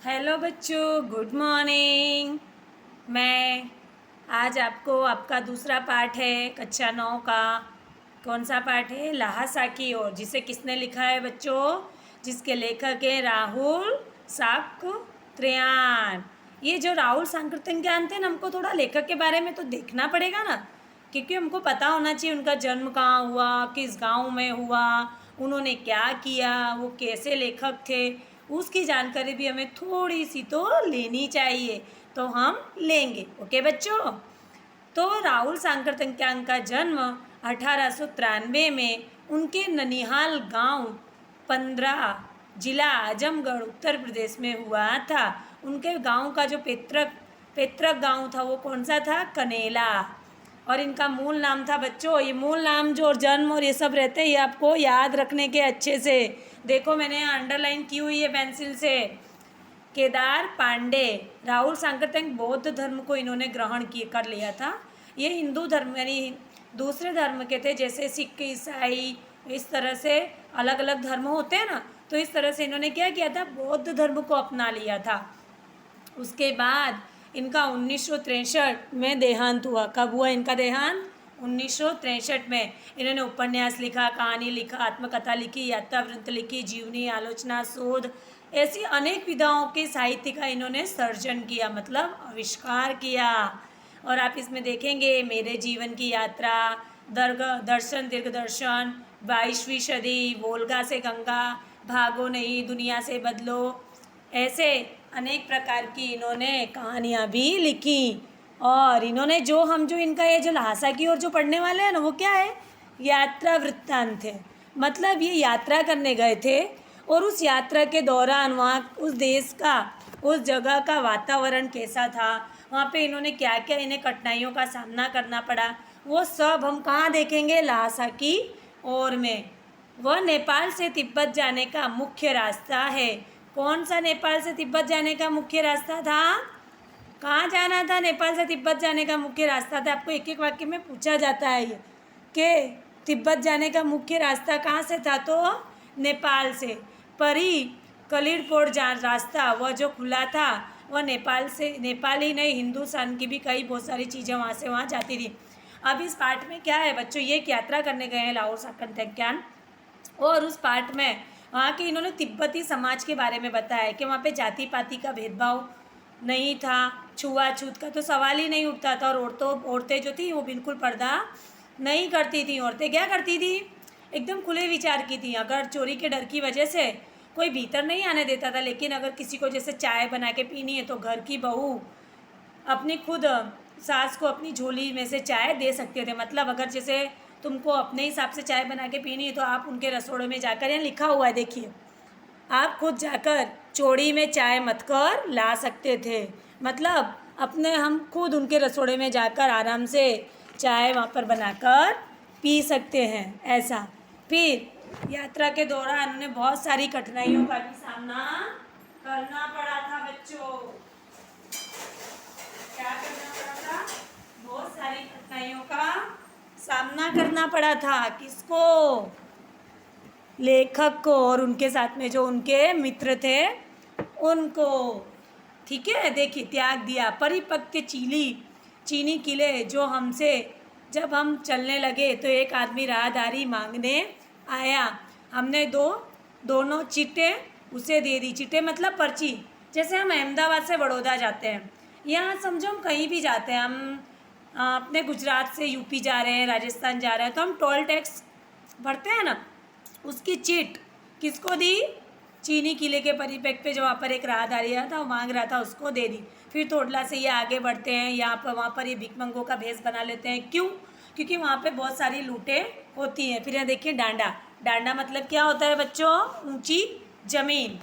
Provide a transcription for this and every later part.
Hello बच्चों, good morning. मैं आज आपको आपका दूसरा पाठ है कक्षा 9 का। कौन सा पाठ है? ल्हासा की ओर, जिसे किसने लिखा है बच्चों? जिसके लेखक हैं राहुल सांकृत्यान। ये जो राहुल सांकृत्यान थे ना, हमको थोड़ा लेखक के बारे में तो देखना पड़ेगा ना, क्योंकि हमको पता होना चाहिए उनका जन्म कहाँ हुआ, किस गांव में हुआ, उन्होंने क्या किया, वो कैसे लेखक थे, उसकी जानकारी भी हमें थोड़ी सी तो लेनी चाहिए। तो हम लेंगे। ओके बच्चों। तो राहुल सांकृत्यान का जन्म 1893 में उनके ननिहाल गांव 15 जिला आजमगढ़ उत्तर प्रदेश में हुआ था। उनके गांव का जो पैतृक पैतृक गांव था वो कौन सा था? कनेला। और इनका मूल नाम था बच्चों, ये मूल नाम जो और जन्म और ये सब रहते हैं, ये आपको याद रखने के अच्छे से। देखो मैंने यहाँ अंडरलाइन की हुई है पेंसिल से। केदार पांडे। राहुल सांकृत्यान बौद्ध धर्म को इन्होंने ग्रहण कर लिया था। ये हिंदू धर्म यानी दूसरे धर्म के थे, जैसे सिख ईसाई, इस तरह से अलग अलग धर्म होते हैं ना, तो इस तरह से इन्होंने क्या किया था? बौद्ध धर्म को अपना लिया था। उसके बाद इनका 1963 में देहांत हुआ। कब हुआ इनका देहांत? 1963 में। इन्होंने उपन्यास लिखा, कहानी लिखा, आत्मकथा लिखी, यात्रा वृत्त लिखी, जीवनी, आलोचना, शोध, ऐसी अनेक विधाओं के साहित्य का इन्होंने सर्जन किया, मतलब आविष्कार किया। और आप इसमें देखेंगे मेरे जीवन की यात्रा, दर्शन दीर्घदर्शन, 22वीं सदी, वोल्गा से गंगा, भागो नहीं दुनिया से बदलो, ऐसे अनेक प्रकार की इन्होंने कहानियाँ भी लिखी। और इन्होंने जो इनका ये जो ल्हासा की ओर जो पढ़ने वाले हैं ना, वो क्या है? यात्रा वृत्तांत है। मतलब ये यात्रा करने गए थे और उस यात्रा के दौरान वहाँ उस देश का, उस जगह का वातावरण कैसा था, वहाँ पे इन्होंने क्या क्या इन्हें कठिनाइयों का सामना करना पड़ा, वो सब हम कहाँ देखेंगे? ल्हासा की ओर में। वह नेपाल से तिब्बत जाने का मुख्य रास्ता है। कौन सा नेपाल से तिब्बत जाने का मुख्य रास्ता था? कहाँ जाना था? नेपाल से तिब्बत जाने का मुख्य रास्ता था। आपको एक एक वाक्य में पूछा जाता है ये कि तिब्बत जाने का मुख्य रास्ता कहाँ से था? तो नेपाल से। परी कलिरपोर रास्ता वह जो खुला था, वह नेपाल से, नेपाल ही नहीं हिंदुस्तान की भी कई बहुत सारी चीज़ें वहाँ से वहाँ जाती थी। अब इस पार्ट में क्या है बच्चों? ये एक यात्रा करने गए हैं लाहौर सांकृत्यान, और उस पार्ट में वहाँ के इन्होंने तिब्बती समाज के बारे में बताया कि वहाँ पे जाति पाति का भेदभाव नहीं था, छुआछूत का तो सवाल ही नहीं उठता था, और औरतें जो थी वो बिल्कुल पर्दा नहीं करती थी। औरतें क्या करती थी? एकदम खुले विचार की थी। अगर चोरी के डर की वजह से कोई भीतर नहीं आने देता था, लेकिन अगर किसी को जैसे चाय बना के पीनी है तो घर की बहू अपनी खुद सास को अपनी झोली में से चाय दे सकते थे। मतलब अगर जैसे तुमको अपने हिसाब से चाय बना के पीनी है तो आप उनके रसोड़े में जाकर, यहाँ लिखा हुआ है देखिए, आप खुद जाकर चोड़ी में चाय मत कर ला सकते थे। मतलब अपने हम खुद उनके रसोड़े में जाकर आराम से चाय वहाँ पर बनाकर पी सकते हैं, ऐसा। फिर यात्रा के दौरान उन्हें बहुत सारी कठिनाइयों का भी सामना करना पड़ा था बच्चों। क्या करना पड़ा था? बहुत सारी कठिनाइयों का सामना करना पड़ा था। किसको? लेखक को, और उनके साथ में जो उनके मित्र थे उनको। ठीक है, देखिए, त्याग दिया परिपक्व चीनी किले जो हमसे, जब हम चलने लगे तो एक आदमी राहदारी मांगने आया। हमने दोनों चिट्टे उसे दे दी। चिट्टे मतलब पर्ची। जैसे हम अहमदाबाद से बड़ौदा जाते हैं, यहाँ समझो हम कहीं भी जाते हैं, हम अपने गुजरात से यूपी जा रहे हैं, राजस्थान जा रहे हैं, तो हम टोल टैक्स भरते हैं ना, उसकी चिट किसको दी? चीनी किले के परिपेक्ष पे जो वहाँ पर एक राहदारी था वो मांग रहा था, उसको दे दी। फिर थोड़ला से ये आगे बढ़ते हैं, यहाँ पर वहाँ पर ये भिखमंगों का भेष बना लेते हैं। क्यों? क्योंकि वहाँ पे बहुत सारी लूटें होती हैं। फिर यहाँ देखिए डांडा। डांडा मतलब क्या होता है बच्चों? ऊंची जमीन।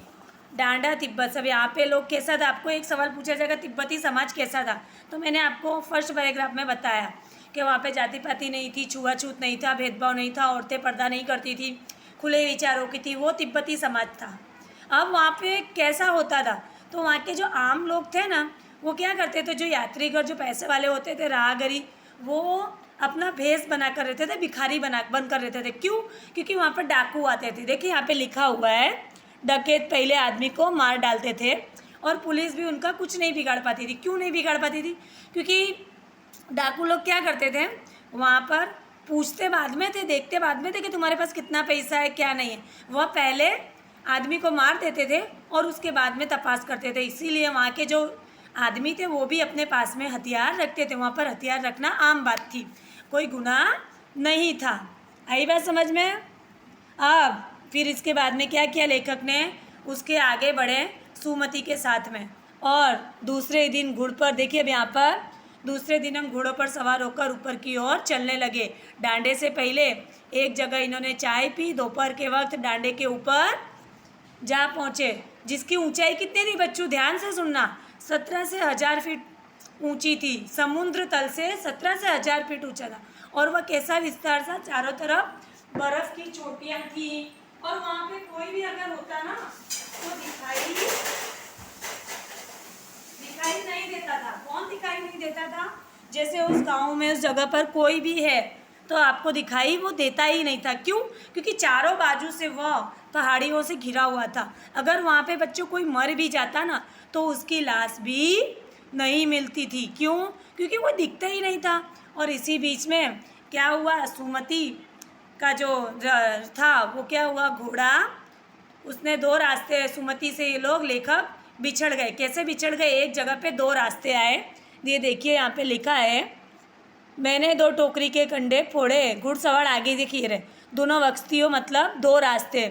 डांडा तिब्बत। सब यहाँ पे लोग कैसा था? आपको एक सवाल पूछा जाएगा, तिब्बती समाज कैसा था? तो मैंने आपको फर्स्ट पैराग्राफ में बताया कि वहाँ पे जाति पाति नहीं थी, छुआछूत नहीं था, भेदभाव नहीं था, औरतें पर्दा नहीं करती थी, खुले विचारों की थी, वो तिब्बती समाज था। अब वहाँ पे कैसा होता था? तो वहाँ के जो आम लोग थे ना, वो क्या करते थे? जो यात्रीगढ़, जो पैसे वाले होते थे, राहगरी, वो अपना भेष बना कर रहते थे, भिखारी बन कर रहते थे। क्यों? क्योंकि वहाँ पर डाकू आते थे। देखिए यहाँ पे लिखा हुआ है, डकैत पहले आदमी को मार डालते थे और पुलिस भी उनका कुछ नहीं बिगाड़ पाती थी। क्यों नहीं बिगाड़ पाती थी? क्योंकि डाकू लोग क्या करते थे, वहाँ पर पूछते बाद में थे, देखते बाद में थे कि तुम्हारे पास कितना पैसा है क्या नहीं है। वह पहले आदमी को मार देते थे और उसके बाद में तपास करते थे। इसीलिए वहाँ के जो आदमी थे वो भी अपने पास में हथियार रखते थे। वहाँ पर हथियार रखना आम बात थी, कोई गुनाह नहीं था। आई बात समझ में? अब फिर इसके बाद में क्या किया लेखक ने, उसके आगे बढ़े सुमति के साथ में, और दूसरे दिन घुड़ पर, देखिए अब यहाँ पर दूसरे दिन हम घोड़ों पर सवार होकर ऊपर की ओर चलने लगे। डांडे से पहले एक जगह इन्होंने चाय पी। दोपहर के वक्त डांडे के ऊपर जा पहुँचे, जिसकी ऊंचाई कितनी थी बच्चों, ध्यान से सुनना, 17 से 1000 फीट ऊंची थी। समुद्र तल से 17 से 1000 फीट ऊंचा था। और वह कैसा विस्तार था, चारों तरफ बर्फ की चोटियाँ थी, और वहाँ पे कोई भी अगर होता ना तो दिखाई नहीं देता था। कौन दिखाई नहीं देता था? जैसे उस गांव में उस जगह पर कोई भी है तो आपको दिखाई वो देता ही नहीं था। क्यों? क्योंकि चारों बाजू से वह पहाड़ियों से घिरा हुआ था। अगर वहाँ पे बच्चों कोई मर भी जाता ना तो उसकी लाश भी नहीं मिलती थी। क्यों? क्योंकि वो दिखता ही नहीं था। और इसी बीच में क्या हुआ, सुमति का जो था वो क्या हुआ, घोड़ा, उसने दो रास्ते, सुमति से ये लोग लेखक बिछड़ गए। कैसे बिछड़ गए? एक जगह पे दो रास्ते आए। ये देखिए यहाँ पे लिखा है, मैंने दो टोकरी के कंडे फोड़े, घुड़सवार आगे देखिए रहे, दोनों वक्तियों मतलब दो रास्ते।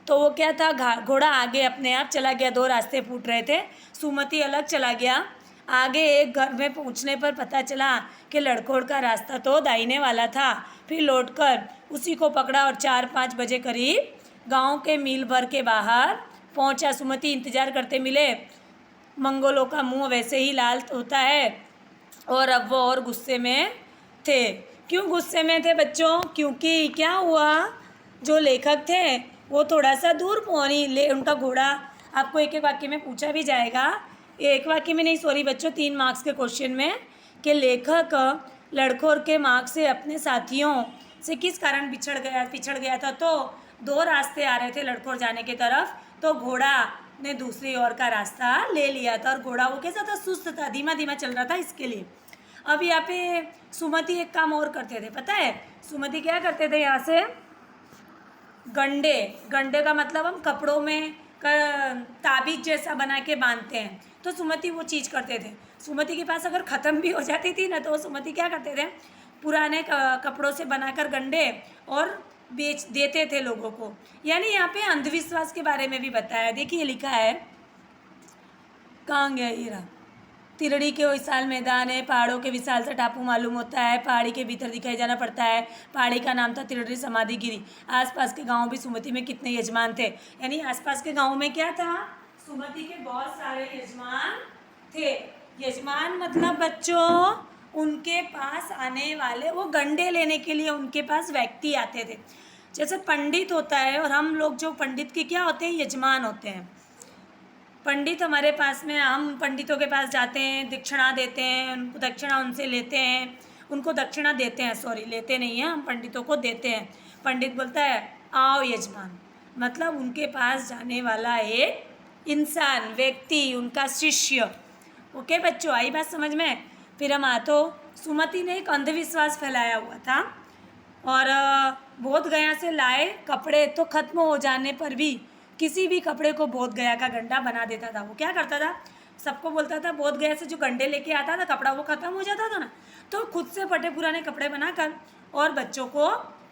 तो वो क्या था, घोड़ा आगे अपने आप चला गया, दो रास्ते फूट रहे थे। सुमति अलग चला गया। आगे एक घर में पहुंचने पर पता चला कि लड़कोड़ का रास्ता तो दाहिने वाला था। फिर लौटकर उसी को पकड़ा और 4-5 बजे करीब गांव के मील भर के बाहर पहुंचा। सुमति इंतजार करते मिले। मंगोलों का मुंह वैसे ही लाल होता है, और अब वो और गुस्से में थे। क्यों गुस्से में थे बच्चों? क्योंकि क्या हुआ, जो लेखक थे वो थोड़ा सा दूर पहुँची ले, उनका घोड़ा, आपको एक एक वाक्य में पूछा भी जाएगा, एक वाक्य में नहीं, सॉरी बच्चों, 3 मार्क्स के क्वेश्चन में, कि लेखक लड़कों के मार्ग से अपने साथियों से किस कारण पिछड़ गया था। तो दो रास्ते आ रहे थे लड़कों जाने की तरफ, तो घोड़ा ने दूसरी ओर का रास्ता ले लिया था। और घोड़ा वो कैसा था, सुस्त था, धीमा धीमा चल रहा था, इसके लिए। अब यहाँ पे सुमति एक काम और करते थे, पता है सुमति क्या करते थे? यहाँ से गंडे का मतलब हम कपड़ों में ताबीज जैसा बना के बांधते हैं, तो सुमति वो चीज़ करते थे। सुमति के पास अगर ख़त्म भी हो जाती थी ना तो सुमति क्या करते थे, पुराने कपड़ों से बनाकर गंडे और बेच देते थे लोगों को। यानी यहाँ पे अंधविश्वास के बारे में भी बताया। देखिए लिखा है, कहाँ गया हीरा, तिरड़ी के विशाल मैदान है, पहाड़ों के विशाल से टापू मालूम होता है, पहाड़ी के भीतर दिखाई जाना पड़ता है। पहाड़ी का नाम था तिरड़ी समाधि गिरी। आसपास के गांव भी सुमति में कितने यजमान थे, यानी आसपास के गांव में क्या था, सुमति के बहुत सारे यजमान थे। यजमान मतलब बच्चों उनके पास आने वाले, वो गंडे लेने के लिए उनके पास व्यक्ति आते थे। जैसे पंडित होता है, और हम लोग जो पंडित के क्या होते हैं, यजमान होते हैं। पंडित हमारे पास में, हम पंडितों के पास जाते हैं, दक्षिणा देते हैं, उनको दक्षिणा उनसे लेते हैं, उनको दक्षिणा देते हैं, सॉरी लेते नहीं हैं, हम पंडितों को देते हैं। पंडित बोलता है आओ यजमान, मतलब उनके पास जाने वाला एक इंसान, व्यक्ति, उनका शिष्य। ओके बच्चों, आई बात समझ में? फिर हम तो सुमति ने एक अंधविश्वास फैलाया हुआ था, और बोध गया से लाए कपड़े तो खत्म हो जाने पर भी किसी भी कपड़े को बोध गया का गंडा बना देता था। वो क्या करता था, सबको बोलता था बोध गया से जो गंडे लेके आता था कपड़ा, वो ख़त्म हो जाता था ना, तो खुद से फटे पुराने कपड़े बनाकर और बच्चों को,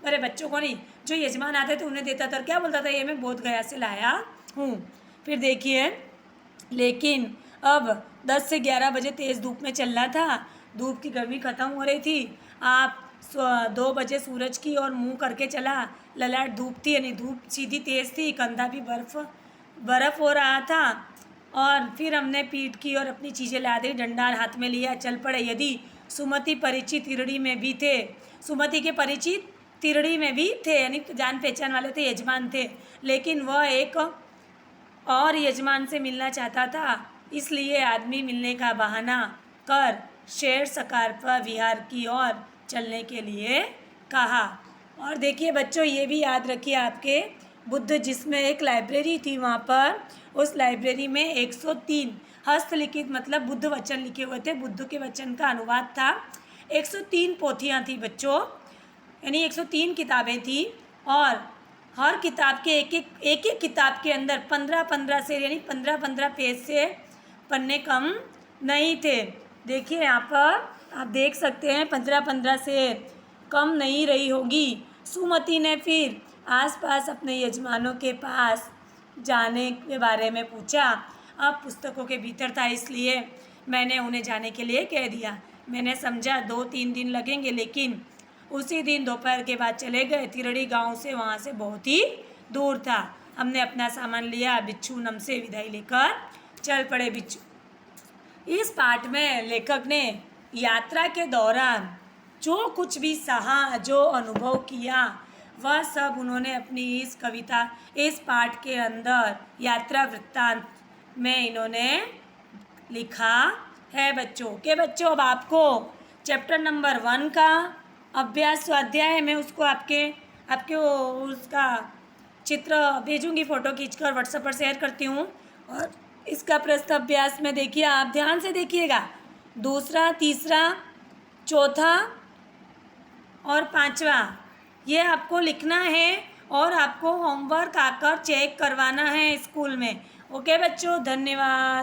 अरे बच्चों को नहीं, जो यजमान आते थे उन्हें देता था। क्या बोलता था, ये मैं बोध गया से लाया हूँ। फिर देखिए, लेकिन अब 10 से 11 बजे तेज़ धूप में चलना था, धूप की गर्मी ख़त्म हो रही थी। आप 2 बजे सूरज की ओर मुंह करके चला, ललाट धूप थी, यानी धूप सीधी तेज़ थी, कंधा भी बर्फ़ हो रहा था। और फिर हमने पीठ की और अपनी चीज़ें ला दी, डंडा हाथ में लिया, चल पड़े। यदि सुमति परिचित तिरड़ी में भी थे, सुमति के परिचित तिरड़ी में भी थे, यानी जान पहचान वाले थे, यजमान थे, लेकिन वह एक और यजमान से मिलना चाहता था, इसलिए आदमी मिलने का बहाना कर शेर सकारपा विहार की ओर चलने के लिए कहा। और देखिए बच्चों, ये भी याद रखिए, आपके बुद्ध जिसमें एक लाइब्रेरी थी वहाँ पर, उस लाइब्रेरी में 103 हस्तलिखित मतलब बुद्ध वचन लिखे हुए थे, बुद्ध के वचन का अनुवाद था। 103 पोथियाँ थी बच्चों, यानी 103 किताबें थी, और हर किताब के एक एक किताब के अंदर 15-15 से यानी 15-15 पेज से पन्ने कम नहीं थे। देखिए यहाँ पर आप देख सकते हैं 15-15 से कम नहीं रही होगी। सुमति ने फिर आसपास अपने यजमानों के पास जाने के बारे में पूछा। अब पुस्तकों के भीतर था इसलिए मैंने उन्हें जाने के लिए कह दिया। मैंने समझा 2-3 दिन लगेंगे, लेकिन उसी दिन दोपहर के बाद चले गए। तिरड़ी गांव से वहाँ से बहुत ही दूर था। हमने अपना सामान लिया, बिच्छू नम से विदाई लेकर चल पड़े। बिच्छू इस पाठ में लेखक ने यात्रा के दौरान जो कुछ भी सहा, जो अनुभव किया, वह सब उन्होंने अपनी इस कविता, इस पाठ के अंदर यात्रा वृत्तांत में इन्होंने लिखा है बच्चों। के बच्चों अब आपको चैप्टर नंबर 1 का अभ्यास स्वाध्याय है, मैं उसको आपके उसका चित्र भेजूंगी, फ़ोटो खींचकर व्हाट्सएप पर शेयर करती हूँ। और इसका प्रश्न अभ्यास में देखिए, आप ध्यान से देखिएगा। दूसरा, तीसरा, चौथा और 5वां ये आपको लिखना है और आपको होमवर्क आकर चेक करवाना है स्कूल में। ओके बच्चों, धन्यवाद।